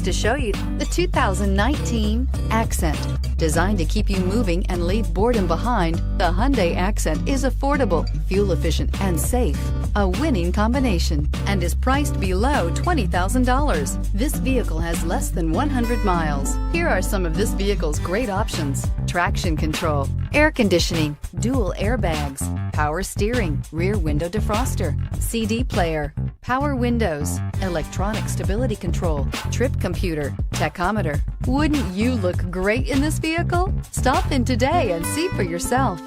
pleased to show you the 2019 Accent. Designed to keep you moving and leave boredom behind, the Hyundai Accent is affordable, fuel-efficient, and safe. A winning combination, and is priced below $20,000. This vehicle has less than 100 miles. Here are some of this vehicle's great options: traction control, air conditioning, dual airbags, power steering, rear window defroster, CD player, power windows, electronic stability control, trip computer, tachometer. Wouldn't you look great in this vehicle? Stop in today and see for yourself.